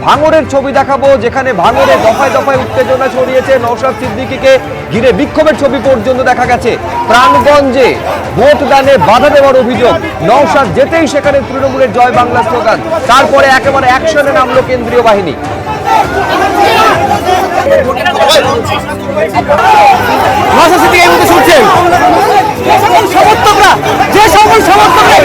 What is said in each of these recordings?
ভাঙড়ের ছবি দেখাবো, যেখানে ভাঙড়ে দফায় দফায় উত্তেজনা ছড়িয়েছে। নওশাদ সিদ্দিকীকে ঘিরে বিক্ষোভের ছবি পর্যন্ত দেখা গেছে। প্রাণগঞ্জে ভোট দানে বাধা দেওয়ার অভিযোগ, নওশাদ যেতেই সেখানে তৃণমূলের জয় বাংলা স্লোগান, তারপরে একেবারে অ্যাকশনে নামলো কেন্দ্রীয় বাহিনী। সমর্থকরা যে সকল সমর্থকরা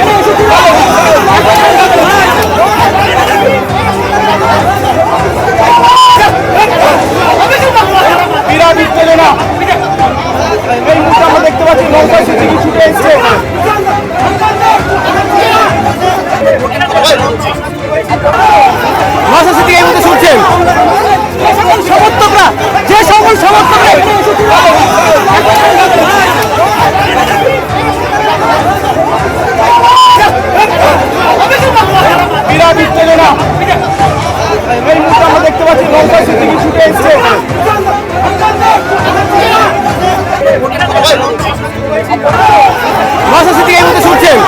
বিরাট উত্তেজনা এই মুহূর্তে আমরা দেখতে পাচ্ছি। নওশাদ সিদ্দিকী ছুটে এসছে। নওশাদ সিদ্দিকী এই মুহূর্তে ছুটছেন। সমর্থকরা যে সকল সমর্থকরা বিরাট উত্তেজনা এই মুহূর্তে আমরা দেখতে পাচ্ছি। নওশাদ সিদ্দিকী ছুটে এসছে। নওশাদ সিদ্দিকী এই মুহূর্তে ছুটছেন।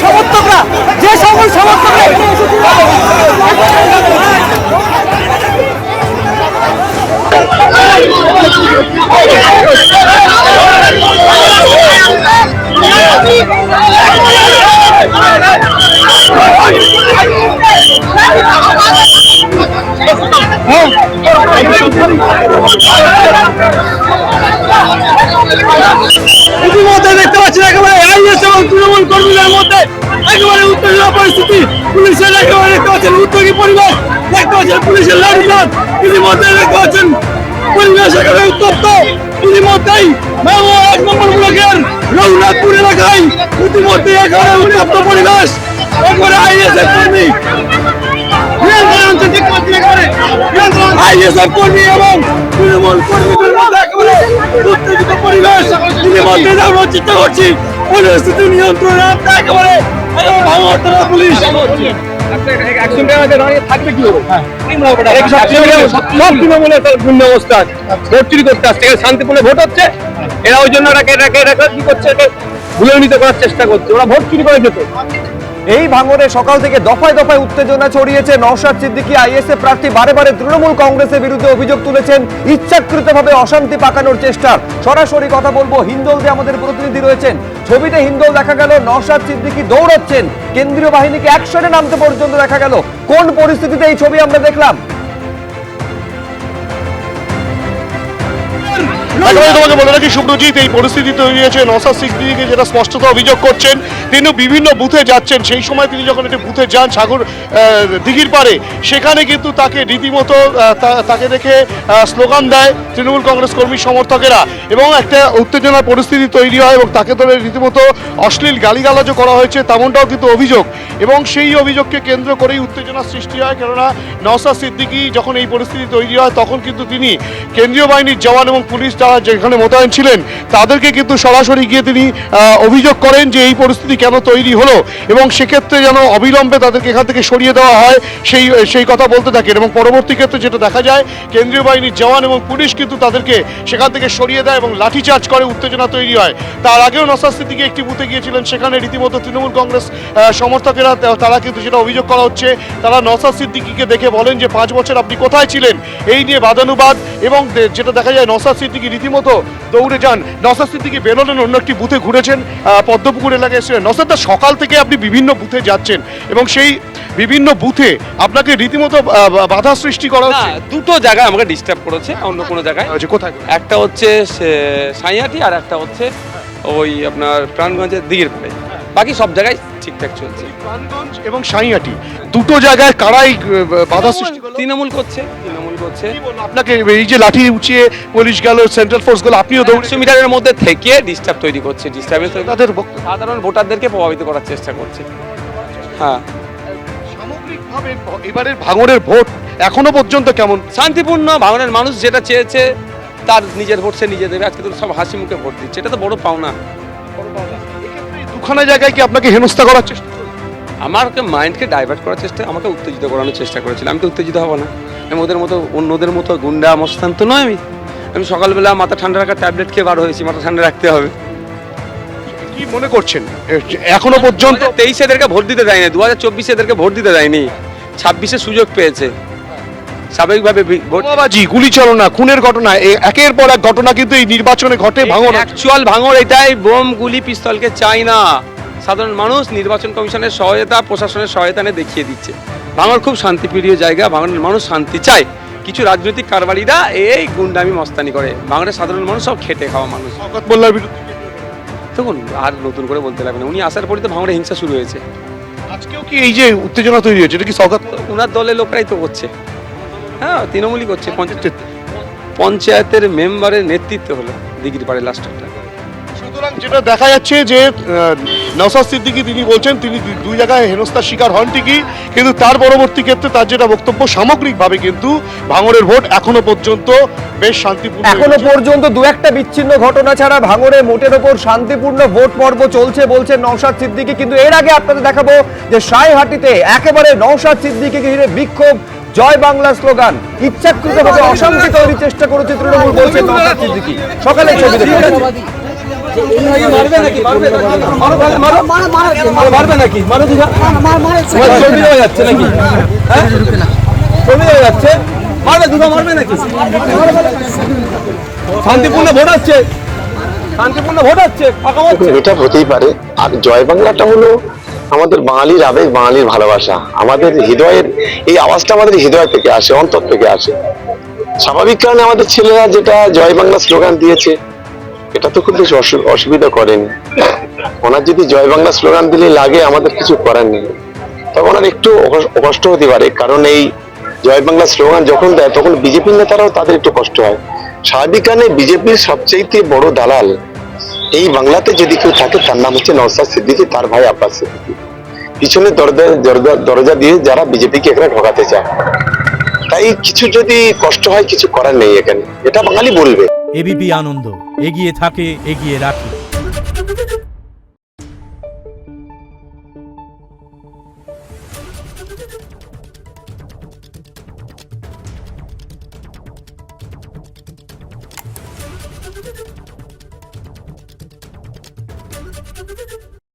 সমর্থকরা যে সকল সমর্থকরা ইতিমধ্যে দেখতে পাচ্ছেন একেবারে আইএস এবং তৃণমূল কর্মীদের মধ্যে একেবারে উত্তেজনা পরিস্থিতি। পুলিশের একেবারে দেখতে পাচ্ছেন উদ্যোগী পরিবেশ, দেখতে পাচ্ছেন পুলিশের লাঠিচার্জ, ইতিমধ্যে দেখতে পাচ্ছেন পরিবেশ একেবারে উত্তপ্ত। ইতিমধ্যেই ভাঙড় ১ নম্বর ব্লকের রঘুনাথপুর এলাকায় ইতিমধ্যে একেবারে উত্তপ্ত পরিবেশ, একেবারে আইএসএফ কর্মী আইএসএফ কর্মী এবং তৃণমূল কর্মীদের মধ্যে একেবারে উত্তেজিত পরিবেশ। ইতিমধ্যে আমরা চিন্তা করছি পরিস্থিতি নিয়ন্ত্রণে আনতে একেবারে ভাঙড় থানা পুলিশ শান্তিপূর্ণ ভোট হচ্ছে, এরা ওই জন্য কি করছে, ভুলে নিতে করার চেষ্টা করছে, ওরা ভোট চুরি করে যেত। এই ভাঙড়ে সকাল থেকে দফায় দফায় উত্তেজনা ছড়িয়েছে। নওশাদ সিদ্দিকী আইএসএফ প্রার্থী বারে বারে তৃণমূল কংগ্রেসের বিরুদ্ধে অভিযোগ তুলেছেন ইচ্ছাকৃতভাবে অশান্তি পাকানোর চেষ্টার। সরাসরি কথা বলবো, হিন্দোলতে আমাদের প্রতিনিধি রয়েছেন। ছবিতে হিন্দোল দেখা গেল, নওশাদ সিদ্দিকী দৌড়চ্ছেন, কেন্দ্রীয় বাহিনীকে অ্যাকশনে নামতে পর্যন্ত দেখা গেল। কোন পরিস্থিতিতে এই ছবি আমরা দেখলাম? তোমাকে বলে রাখি শুভ্রজিৎ, এই পরিস্থিতি তৈরি হয়েছে নওশাদ সিদ্দিকী যেটা স্পষ্টত অভিযোগ করছেন, তিনি বিভিন্ন বুথে যাচ্ছেন। সেই সময় তিনি যখন একটি বুথে যান সাগর দিঘির পারে, সেখানে কিন্তু তাকে রীতিমতো তাকে দেখে স্লোগান দেয় তৃণমূল কংগ্রেস কর্মী সমর্থকেরা এবং একটা উত্তেজনার পরিস্থিতি তৈরি হয় এবং তাকে ধরে রীতিমতো অশ্লীল গালিগালাজও করা হয়েছে, তেমনটাও কিন্তু অভিযোগ। এবং সেই অভিযোগকে কেন্দ্র করেই উত্তেজনার সৃষ্টি হয়, কেননা নওশাদ সিদ্দিকী যখন এই পরিস্থিতি তৈরি হয় তখন কিন্তু তিনি কেন্দ্রীয় বাহিনীর জওয়ান এবং পুলিশ যারা যেখানে মোতায়েন ছিলেন তাদেরকে কিন্তু সরাসরি গিয়ে তিনি অভিযোগ করেন যে এই পরিস্থিতি কেন তৈরি হলো এবং সেক্ষেত্রে যেন অবিলম্বে তাদেরকে এখান থেকে সরিয়ে দেওয়া হয় সেই কথা বলতে থাকেন। এবং পরবর্তী ক্ষেত্রে যেটা দেখা যায়, কেন্দ্রীয় বাহিনীর জওয়ান এবং পুলিশ কিন্তু তাদেরকে সেখান থেকে সরিয়ে দেয় এবং লাঠিচার্জ করে, উত্তেজনা তৈরি হয়। তার আগেও নওশাদ সিদ্দিকী একটি বুথে গিয়েছিলেন, সেখানে রীতিমতো তৃণমূল কংগ্রেস সমর্থকেরা তারা কিন্তু যেটা অভিযোগ করা হচ্ছে, তারা নওশাদ সিদ্দিকীকে দেখে বলেন যে 5 বছর আপনি কোথায় ছিলেন, এই নিয়ে বাদানুবাদ। এবং যেটা দেখা যায় নওশাদ সিদ্দিকী রীতিমতো দৌড়ে যান। নওশাদ সিদ্দিকী বেরোলেন, অন্য একটি বুথে ঘুরেছেন, পদ্মপুকুর এলাকায় এসেছিলেন। নওশাদ, সকাল থেকে আপনি বিভিন্ন বুথে যাচ্ছেন এবং সেই বিভিন্ন বুথে আপনাকে রীতিমতো বাধা সৃষ্টি করা হচ্ছে। দুটো জায়গায় আমাকে ডিস্টার্ব করেছে, অন্য কোনো জায়গায়। কোথায়? একটা হচ্ছে সাইয়াটি আর একটা হচ্ছে ওই আপনার প্রাণগঞ্জের দিঘির পাড়ে। বাকি সব জায়গায় ঠিকঠাক চলছে। প্রাণগঞ্জ এবং সাইয়াটি দুটো জায়গায় কারাই বাধা সৃষ্টি করলো? তৃণমূল করছে। আপনাকে এই যে লাঠি উঁচিয়ে পুলিশ গেল, সেন্ট্রাল ফোর্স গেল, আপনিও 100 মিটারের মধ্যে থেকে ডিস্টার্ব তৈরি করছে, ডিস্টার্বেন্স তাদের সাধারণ ভোটারদেরকে প্রভাবিত করার চেষ্টা করছে। হ্যাঁ, সামগ্রিকভাবে এবারের ভাঙড়ের ভোট এখনো পর্যন্ত কেমন? শান্তিপূর্ণ। ভাঙড়ের মানুষ যেটা চেয়েছে, তার নিজের ভোট সে নিজে দেবে। আজকে তো সব হাসি মুখে ভোট দিচ্ছে, এটা তো বড় পাওনা। দুখানা জায়গায় কি আপনাকে হেনস্থা করার চেষ্টা? আমাকে মাইন্ডকে ডাইভার্ট করার চেষ্টা, আমাকে উত্তেজিত করানোর চেষ্টা করেছিল। আমি তো উত্তেজিত হব না, আমি ওদের মতো অন্যদের মতো গুন্ডা মস্তান তো নয়। আমি সকালবেলা মাথা ঠান্ডা রাখার ট্যাবলেট খেয়ে বার হয়েছি, মাথা ঠান্ডা রাখতে হবে। কি মনে করছেন এখনো পর্যন্ত? 2023 এদেরকে ভোট দিতে দেয়নি, 2024 এদেরকে ভোট দিতে দেয়নি। 26-এ সুযোগ পেয়েছে স্বাভাবিকভাবে ভোট বোমাবাজি, গুলিচালনা, খুনের ঘটনা, একের পর এক ঘটনা কিন্তু এই নির্বাচনে ঘটে। ভাঙন অ্যাকচুয়াল ভাঙড় এটাই, বোম গুলি পিস্তলকে চাই না, সাধারণ মানুষ নির্বাচন কমিশনের সহায়তা, প্রশাসনের সহায়তা নিয়ে দেখিয়ে দিচ্ছে। ভাঙড় খুব শান্তিপ্রিয় জায়গা, ভাঙড়ের মানুষ শান্তি চায়। কিছু রাজনৈতিক কারবারিরা এই গুন্ডামি মস্তানি করে, ভাঙড়ের সাধারণ মানুষ সব খেটে খাওয়া মানুষ। শওকত মোল্লার বিরুদ্ধে দেখুন, আর নতুন করে বলতে লাগবে না, উনি আসার পরই তো ভাঙড়ে হিংসা শুরু হয়েছে। আজকেও কি এই যে উত্তেজনা তৈরি হয়েছে, এটা কি শওকত? ওনার দলের লোকরাই তো করছে, হ্যাঁ তৃণমূলই করছে। পঞ্চায়েতের মেম্বারের নেতৃত্ব হলো দিঘির পাড়ে লাস্টারটা। সুতরাং যেটা দেখা যাচ্ছে যে নওশাদ সিদ্দিকী তিনি বলছেন তিনি দুই জায়গায় হেনস্থার শিকার হন ঠিকই, কিন্তু তার পরবর্তী ক্ষেত্রে তার যেটা বক্তব্য, সামগ্রিকভাবে কিন্তু ভাঙড়ের ভোট এখনো পর্যন্ত বেশ শান্তিপূর্ণ। এখনো পর্যন্ত দু একটা বিচ্ছিন্ন ঘটনা ছাড়া ভাঙড়ে মোটের ওপর শান্তিপূর্ণ ভোট পর্ব চলছে বলছে নওশাদ সিদ্দিকী। কিন্তু এর আগে আপনাদের দেখাবো যে সাঁইহাটিতে একেবারে নওশাদ সিদ্দিকীকে ঘিরে বিক্ষোভ, জয় বাংলা স্লোগান, ইচ্ছাকৃতভাবে অশান্তি তৈরির চেষ্টা করেছে তৃণমূল বলছে নওশাদ সিদ্দিকী। সকালে ছবি দেখুন। শান্তিপূর্ণ ভোট হচ্ছে, শান্তিপূর্ণ ভোট হচ্ছে, ফাঁকা হচ্ছে। এটা হতেই পারে। আর জয় বাংলাটা হলো আমাদের বাঙালির আবেগ, বাঙালির ভালোবাসা, আমাদের হৃদয়ের, এই আওয়াজটা আমাদের হৃদয় থেকে আসে, অন্তর থেকে আসে। স্বাভাবিক কারণে আমাদের ছেলেরা যেটা জয় বাংলা স্লোগান দিয়েছে, এটা তো খুব বেশি অসুবিধা করেনি। ওনার যদি জয় বাংলা স্লোগান দিলে লাগে, আমাদের কিছু করার নেই। তবে ওনার একটু কষ্ট হতে পারে, কারণ এই জয় বাংলা স্লোগান যখন দেয় তখন বিজেপির নেতারাও তাদের একটু কষ্ট হয়। স্বাভাবিক কারণে বিজেপির সবচেয়ে বড় দালাল এই বাংলাতে যদি কেউ থাকে, তার নাম হচ্ছে নওশাদ সিদ্দিকী, তার ভাই আব্বাস সিদ্দিকী। পিছনে দরজা দিয়ে যারা বিজেপিকে এখানে ঢোকাতে চায়, তাই কিছু যদি কষ্ট হয়, কিছু করার নেই এখানে, এটা বাঙালি বলবে। এবিপি আনন্দ, এগিয়ে থাকে, এগিয়ে রাখে।